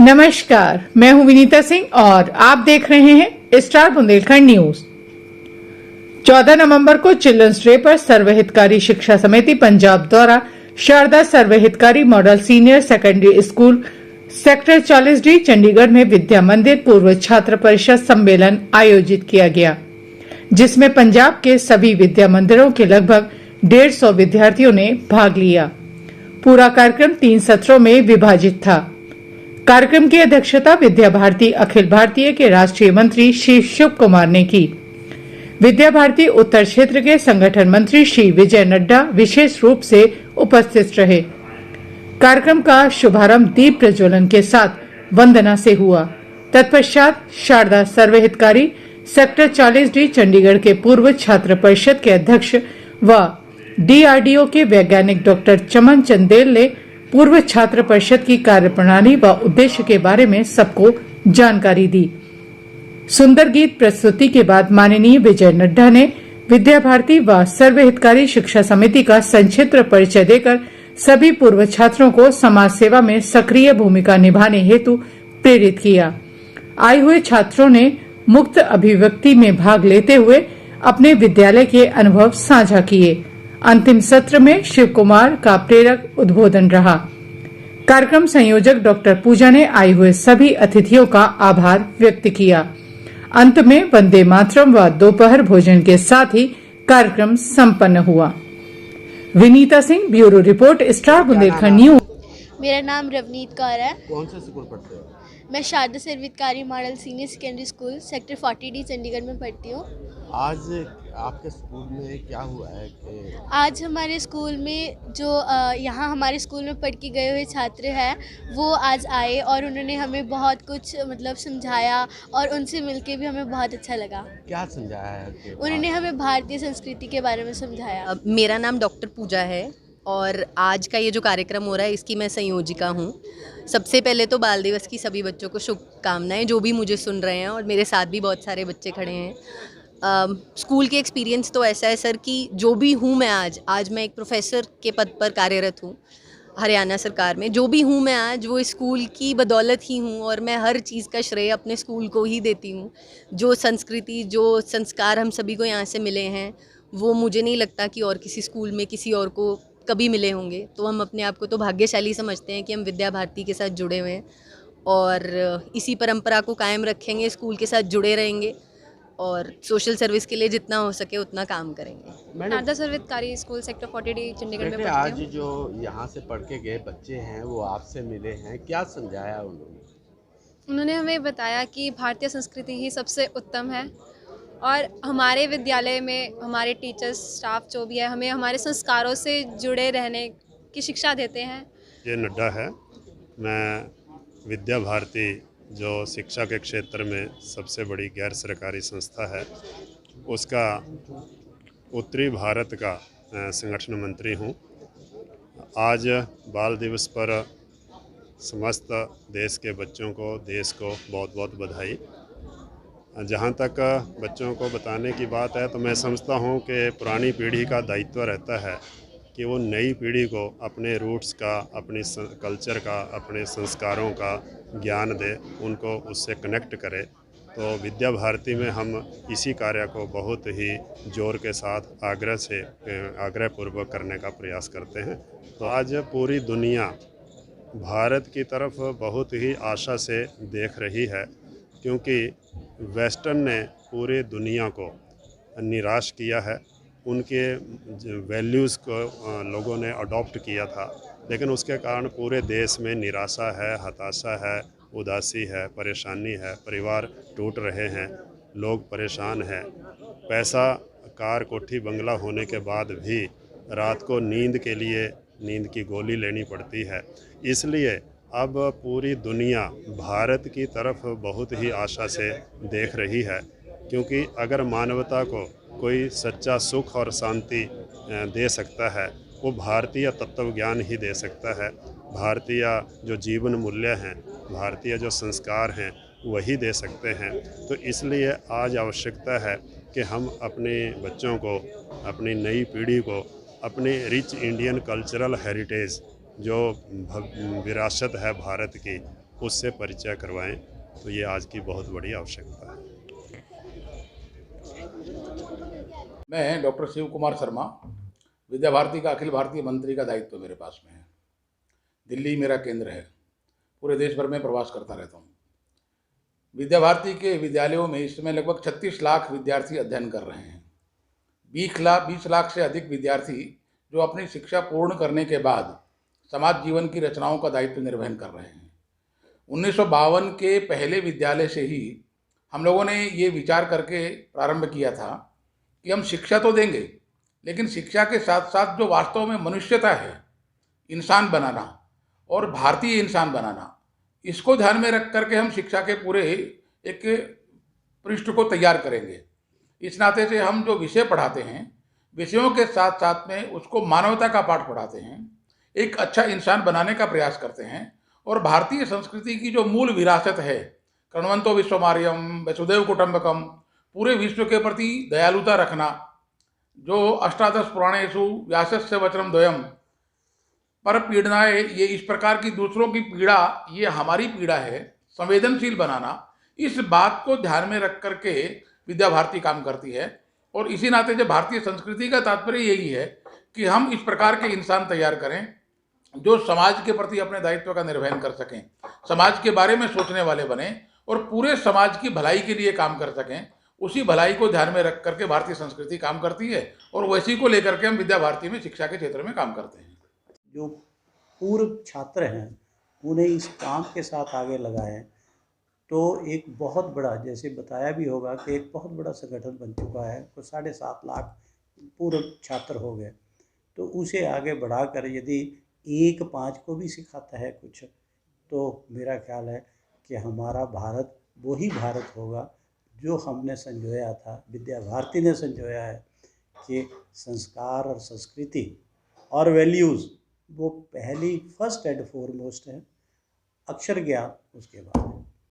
नमस्कार, मैं हूं विनीता सिंह और आप देख रहे हैं स्टार बुंदेलखंड न्यूज। 14 नवंबर को चिल्ड्रंस डे पर सर्वहितकारी शिक्षा समिति पंजाब द्वारा Sharda Sarvhitkari model senior secondary school sector 40D Chandigarh में विद्या मंदिर पूर्व छात्र परिषद सम्मेलन आयोजित किया गया, जिसमें पंजाब के सभी विद्या मंदिरों के लगभग 150 विद्यार्थियों ने भाग लिया। पूरा कार्यक्रम 3 सत्रों में विभाजित था। कार्यक्रम की अध्यक्षता विद्या भारती अखिल भारतीय के राष्ट्रीय मंत्री श्री शिव कुमार ने की। विद्या भारती उत्तर क्षेत्र के संगठन मंत्री श्री विजय नड्डा विशेष रूप से उपस्थित रहे। कार्यक्रम का शुभारंभ दीप प्रज्वलन के साथ वंदना से हुआ। तत्पश्चात शारदा सर्वहितकारी सेक्टर 40D चंडीगढ़ के पूर्व छात्र परिषद के अध्यक्ष व DRDO के वैज्ञानिक डॉक्टर चमन चंदेल ने पूर्व छात्र परिषद की कार्यप्रणाली व उद्देश्य के बारे में सबको जानकारी दी। सुंदर गीत प्रस्तुति के बाद माननीय विजय नड्डा ने विद्या भारती व सर्वहितकारी शिक्षा समिति का संक्षिप्त परिचय देकर सभी पूर्व छात्रों को समाज सेवा में सक्रिय भूमिका निभाने हेतु प्रेरित किया। आए हुए छात्रों ने मुक्त अभिव्यक्ति में भाग लेते हुए अपने विद्यालय के अनुभव साझा किए। अंतिम सत्र में शिव कुमार का प्रेरक उद्बोधन रहा। कार्यक्रम संयोजक डॉक्टर पूजा ने आए हुए सभी अतिथियों का आभार व्यक्त किया। अंत में वंदे मातरम व दोपहर भोजन के साथ ही कार्यक्रम संपन्न हुआ। Vinita Singh, bureau report, star Bundelkhand news. मेरा नाम रवनीत कौर है। कौन सा स्कूल पढ़ते हो? मैं Sharda Sarvhitkari model senior secondary school sector 40D Chandigarh में पढ़ती हूँ। आज आपके स्कूल में क्या हुआ है कि आज हमारे स्कूल में जो यहाँ हमारे स्कूल में पढ़ के गए हुए छात्र हैं वो आज आए और उन्होंने हमें बहुत कुछ समझाया और उनसे मिलके भी हमें बहुत अच्छा लगा। क्या समझाया है कि उन्होंने हमें भारतीय संस्कृति के बारे में समझाया। मेरा नाम डॉक्टर पूजा है और आज का ये जो कार्यक्रम हो रहा है इसकी मैं संयोजिका हूँ। सबसे पहले तो बाल दिवस की सभी बच्चों को शुभकामनाएं, जो भी मुझे सुन रहे हैं, और मेरे साथ भी बहुत सारे बच्चे खड़े हैं। स्कूल के एक्सपीरियंस तो ऐसा है सर कि जो भी हूँ मैं आज मैं एक प्रोफेसर के पद पर कार्यरत हूँ हरियाणा सरकार में। जो भी हूँ मैं आज वो स्कूल की बदौलत ही हूँ और मैं हर चीज़ का श्रेय अपने स्कूल को ही देती हूँ। जो संस्कृति, जो संस्कार हम सभी को यहाँ से मिले हैं वो मुझे नहीं लगता कि और किसी स्कूल में किसी और को कभी मिले होंगे। तो हम अपने आप को तो भाग्यशाली समझते हैं कि हम विद्या भारती के साथ जुड़े हुए हैं और इसी परंपरा को कायम रखेंगे, स्कूल के साथ जुड़े रहेंगे और सोशल सर्विस के लिए जितना हो सके उतना काम करेंगे। शारदा सर्वहितकारी स्कूल सेक्टर 40D चंडीगढ़ में बेटे, पढ़ती आज हूँ। जो यहाँ से पढ़ के गए बच्चे हैं वो आपसे मिले हैं, क्या समझाया उन्होंने? उन्होंने हमें बताया कि भारतीय संस्कृति ही सबसे उत्तम है और हमारे विद्यालय में हमारे टीचर्स, स्टाफ जो भी है, हमें हमारे संस्कारों से जुड़े रहने की शिक्षा देते हैं। ये नड्डा है। मैं विद्या भारती जो शिक्षा के क्षेत्र में सबसे बड़ी गैर सरकारी संस्था है उसका उत्तरी भारत का संगठन मंत्री हूँ। आज बाल दिवस पर समस्त देश के बच्चों को, देश को बहुत बहुत बधाई। जहाँ तक बच्चों को बताने की बात है तो मैं समझता हूँ कि पुरानी पीढ़ी का दायित्व रहता है कि वो नई पीढ़ी को अपने रूट्स का, अपने कल्चर का, अपने संस्कारों का ज्ञान दे, उनको उससे कनेक्ट करे। तो विद्या भारती में हम इसी कार्य को बहुत ही जोर के साथ आग्रहपूर्वक करने का प्रयास करते हैं। तो आज पूरी दुनिया भारत की तरफ बहुत ही आशा से देख रही है, क्योंकि वेस्टर्न ने पूरी दुनिया को निराश किया है। उनके वैल्यूज़ को लोगों ने अडॉप्ट किया था, लेकिन उसके कारण पूरे देश में निराशा है, हताशा है, उदासी है, परेशानी है, परिवार टूट रहे हैं, लोग परेशान हैं। पैसा, कार, कोठी, बंगला होने के बाद भी रात को नींद के लिए नींद की गोली लेनी पड़ती है। इसलिए अब पूरी दुनिया भारत की तरफ बहुत ही आशा से देख रही है, क्योंकि अगर मानवता को कोई सच्चा सुख और शांति दे सकता है वो भारतीय तत्व ज्ञान ही दे सकता है। भारतीय जो जीवन मूल्य हैं, भारतीय जो संस्कार हैं वही दे सकते हैं। तो इसलिए आज आवश्यकता है कि हम अपने बच्चों को, अपनी नई पीढ़ी को अपने रिच इंडियन कल्चरल हेरिटेज जो विरासत है भारत की, उससे परिचय करवाएं, तो ये आज की बहुत बड़ी आवश्यकता है। मैं डॉक्टर शिव कुमार शर्मा, विद्या भारती का अखिल भारतीय मंत्री का दायित्व मेरे पास में है। दिल्ली मेरा केंद्र है। पूरे देश भर में प्रवास करता रहता हूँ। विद्या भारती के विद्यालयों में इस समय लगभग 36 लाख विद्यार्थी अध्ययन कर रहे हैं। 20 लाख से अधिक विद्यार्थी जो अपनी शिक्षा पूर्ण करने के बाद समाज जीवन की रचनाओं का दायित्व निर्वहन कर रहे हैं। 1952 के पहले विद्यालय से ही हम लोगों ने ये विचार करके प्रारंभ किया था कि हम शिक्षा तो देंगे, लेकिन शिक्षा के साथ साथ जो वास्तव में मनुष्यता है, इंसान बनाना और भारतीय इंसान बनाना, इसको ध्यान में रख करके हम शिक्षा के पूरे एक पृष्ठ को तैयार करेंगे। इस नाते से हम जो विषय पढ़ाते हैं, विषयों के साथ साथ में उसको मानवता का पाठ पढ़ाते हैं, एक अच्छा इंसान बनाने का प्रयास करते हैं। और भारतीय संस्कृति की जो मूल विरासत है, कर्णवंतो विश्वमार्यम, वसुदेव कुटुंबकम, पूरे विश्व के प्रति दयालुता रखना, जो अष्टादश पुराणेषु व्यासस्य वचनम द्वयम पर पीड़नाए, ये इस प्रकार की दूसरों की पीड़ा ये हमारी पीड़ा है, संवेदनशील बनाना, इस बात को ध्यान में रख करके विद्या भारती काम करती है। और इसी नाते जो भारतीय संस्कृति का तात्पर्य यही है कि हम इस प्रकार के इंसान तैयार करें जो समाज के प्रति अपने दायित्व का निर्वहन कर सकें, समाज के बारे में सोचने वाले बने और पूरे समाज की भलाई के लिए काम कर सकें। उसी भलाई को ध्यान में रख करके भारतीय संस्कृति काम करती है और वैसी को लेकर के हम विद्या भारती में शिक्षा के क्षेत्र में काम करते हैं। जो पूर्व छात्र हैं उन्हें इस काम के साथ आगे लगाएं तो एक बहुत बड़ा, जैसे बताया भी होगा कि एक बहुत बड़ा संगठन बन चुका है। तो 7.5 लाख पूर्व छात्र हो गए, तो उसे आगे बढ़ाकर यदि 1-5 को भी सिखाता है कुछ, तो मेरा ख्याल है कि हमारा भारत वही भारत होगा जो हमने संजोया था, विद्या भारती ने संजोया है कि संस्कार और संस्कृति और वैल्यूज़ वो पहली फर्स्ट एंड फॉरमोस्ट है, अक्षर ज्ञान उसके बाद है।